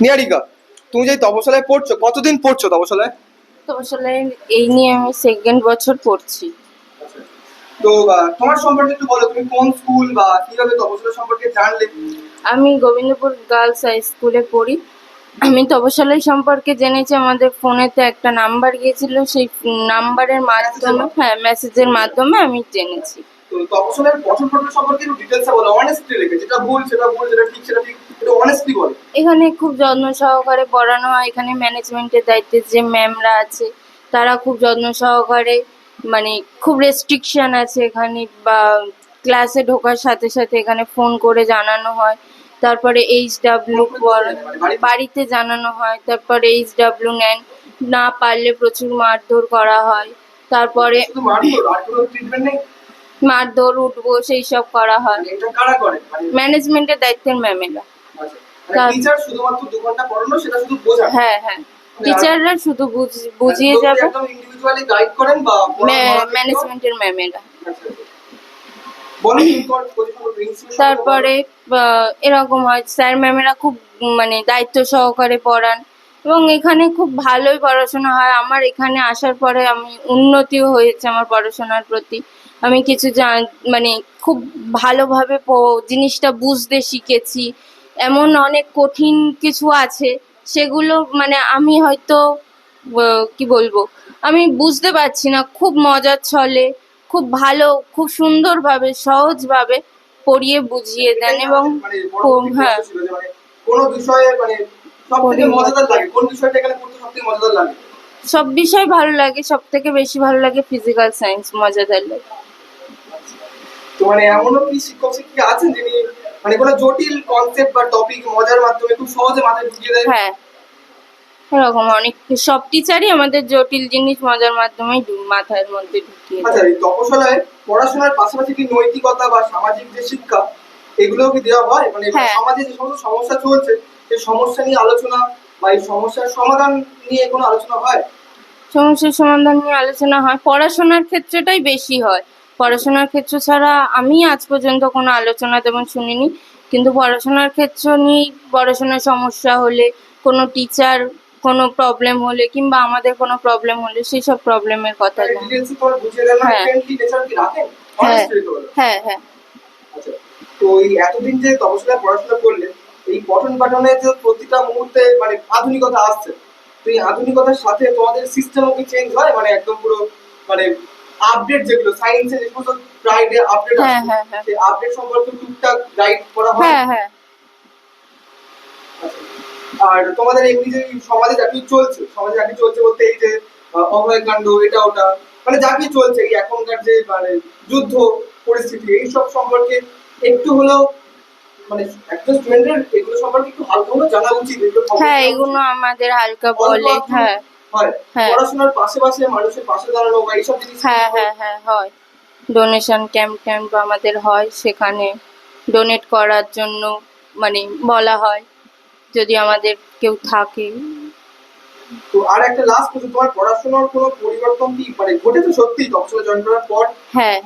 নিহারিকা, তুমি যে তপশালায় পড়ছো, কতদিন পড়ছো তপশালায়? তো আসলে এই নিয়ে আমি সেকেন্ড বছর পড়ছি। তো তোমার সম্পর্কে একটু বলো, তুমি কোন স্কুল বা কিভাবে তপশালা সম্পর্কে জানলে? আমি গোবিন্দপুর গার্লস হাই স্কুলে পড়ি। আমি তপশালাই সম্পর্কে জেনেছি আমাদের ফোনেতে একটা নাম্বার গিয়েছিল, সেই নাম্বারের মাধ্যমে, হ্যাঁ, মেসেজের মাধ্যমে আমি জেনেছি। তো তপশালার পঠন পাঠন সম্পর্কে একটু ডিটেলসে বলো, অনেস্টলি লেখে, যেটা ভুল সেটা ভুল, যেটা ঠিক সেটা ঠিক, একটু অনেস্টলি বলো। এখানে খুব যত্ন সহকারে পড়ানো হয়। এখানে ম্যানেজমেন্টের দায়িত্বে যে ম্যামরা আছে তারা খুব যত্ন সহকারে, মানে খুব রেস্ট্রিকশন আছে এখানে, বা ক্লাসে ঢোকার সাথে সাথে এখানে ফোন করে জানানো হয়। তারপরে HW বাড়িতে জানানো হয়। তারপরে HW নেন, না পারলে প্রচুর মারধর করা হয়। তারপরে শুধু মারধর আর কোনো ট্রিটমেন্ট নেই? মারধর, উঠবো, সেই সব করা হয়। মানে এটা কারা করে, মানে ম্যানেজমেন্টের দায়িত্বের ম্যামেরা। আচ্ছা, মানে টিচার শুধুমাত্র 2 ঘন্টা পড়ানো, সেটা শুধু বোঝানো? হ্যাঁ, হ্যাঁ, মানে টিচাররা শুধু বুঝিয়ে লোককে যাবে। একদম ইন্ডিভিজুয়ালি গাইড করেন বা ম্যানেজমেন্টের ম্যামেরা। আচ্ছা, বলো তুমি তোমার পজিশন বলো, ইনস্টিটিউশন। তারপরে এরকম হয়, স্যার ম্যামেরা খুব মানে দায়িত্ব সহকারে পড়ান, এবং এখানে খুব ভালোই পড়াশোনা হয়। আমার এখানে আসার পরে আমি উন্নতিও হয়েছে আমার পড়াশোনার প্রতি। আমি কিছু মানে খুব ভালোভাবে জিনিসটা বুঝতে শিখেছি। এমন অনেক কঠিন কিছু আছে, সেগুলো মানে আমি হয়তো কি বলবো, আমি বুঝতে পারছি না। খুব মজার ছলে, খুব ভালো, খুব সুন্দরভাবে, সহজভাবে পড়িয়ে বুঝিয়ে দেন। এবং মানে পরবর্তী হ্যাঁ, প্রশ্ন ছিল যে মানে কোন বিষয়ে মানে সবথেকে মজাদার লাগে, কোন বিষয়টা এখানে পড়তে সবথেকে মজাদার লাগে? সব বিষয় ভালো লাগে। সব থেকে বেশি ভালো লাগে ফিজিক্যাল সায়েন্স, মজাদার লাগে। তো মানে এমনও কি শিক্ষক শিক্ষিকা আছেন যিনি মানে কোনো জটিল কনসেপ্ট বা টপিক মজার মাধ্যমে খুব সহজে মাথায় ঢুকিয়ে দেয়? হ্যাঁ, এরকম অনেক, সব টিচারই আমাদের জটিল জিনিস মজার মাধ্যমে মাথার মধ্যে ঢুকিয়ে আচ্ছা, দেয়। এই তপশালায় পড়াশোনার পাশাপাশি কি নৈতিকতা বা সামাজিক যে শিক্ষা, এগুলোও কি দেওয়া হয়? মানে হ্যাঁ, সমাজে যে সমস্ত সমস্যা চলছে, সেই সমস্যা নিয়ে আলোচনা বা এই সমস্যার সমাধান নিয়ে কোনো আলোচনা হয়? সমস্যার সমাধান নিয়ে আলোচনা হয়। পড়াশোনার ক্ষেত্রটাই বেশি হয়। পড়াশোনার ক্ষেত্র ছাড়া আমি আজ পর্যন্ত কোনো আলোচনা তেমন শুনিনি। কিন্তু পড়াশোনার ক্ষেত্র নিয়েই, পড়াশোনার সমস্যা হলে, কোনো টিচার কোনো প্রবলেম হলে, কিংবা আমাদের কোনো প্রবলেম হলে, সেসব প্রবলেমের কথা মানে জানি। ডিটেলসে তোমরা বুঝিয়ে দেন, মানে হ্যাঁ, ফ্রেন্ডলি নেচার কি রাখেন? হ্যাঁ, অনেস্টলি বলো। হ্যাঁ, হ্যাঁ। আচ্ছা, তো এই এতদিন যে তপশিলায় পড়াশোনা করলে, এই পঠন পাঠনে যে প্রতিটা মুহূর্তে মানে আধুনিকতা আসছে, তো এই আধুনিকতার সাথে তোমাদের সিস্টেমও কি চেঞ্জ হয়? মানে একদম পুরো মানে আপডেট, যেগুলো সায়েন্সের যে সমস্ত প্রাইডে আপডেট হ্যাঁ, আসছে, হ্যাঁ, হ্যাঁ, সেই আপডেট সম্পর্কে টুকটাক গাইড করা হয়? হ্যাঁ, হ্যাঁ। আচ্ছা। আর তোমাদের এমনি যে সমাজে যা কিছু চলছে, সমাজে যা কিছু চলছে বলতে এই যে অভয়কাণ্ড, এটা ওটা, মানে যা কিছু চলছে, এই এখনকার যে মানে যুদ্ধ পরিস্থিতি, এইসব সম্পর্কে একটু হলেও মানে একজন স্টুডেন্টের এগুলো সম্পর্কে একটু হালকা হলেও জানা উচিত, এগুলো খবর হ্যাঁ, জানা এগুলো উচিত। আমাদের হালকা অল্প বলে। একটু হ্যাঁ, হয় হ্যাঁ, পড়াশোনার পাশাপাশি মানুষের পাশে দাঁড়ানো বা এইসব জিনিস। হ্যাঁ, হ্যাঁ, হ্যাঁ, হয়। ডোনেশন ক্যাম্প আমাদের হয়, সেখানে ডোনেট করার জন্য মানে বলা হয়, যদি আমাদের কেউ থাকে। তো আর একটা লাস্ট প্রশ্ন, তোমার পড়াশোনার কোনো পরিবর্তন কি মানে ঘটেছে সত্যি তপশিলা জয়েন করার পর? হ্যাঁ,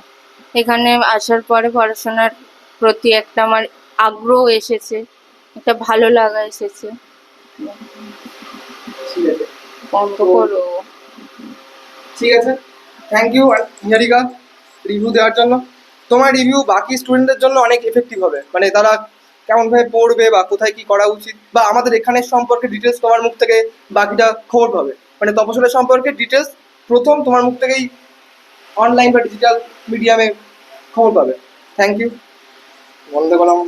এখানে আসার পরে পড়াশোনার প্রতি একটা আমার আগ্রহ এসেছে, একটা ভালো লাগা এসেছে। ঠিক আছে, বন্ধ তো করো। ঠিক আছে, থ্যাংক ইউ নিহারিকা রিভিউ দেওয়ার জন্য। তোমার রিভিউ বাকি স্টুডেন্টদের জন্য অনেক এফেক্টিভ হবে, মানে তারা কেমন ভাবে পড়বে বা কোথায় কি করা উচিত, বা আমাদের এখানের সম্পর্কে ডিটেলস তোমার মুখ থেকে বাকিটা খবর পাবে। মানে তপশিলা সম্পর্কে ডিটেলস প্রথম তোমার মুখ থেকেই অনলাইন বা ডিজিটাল মিডিয়ামে খবর পাবে। থ্যাংক ইউ, বন্ধ করলাম।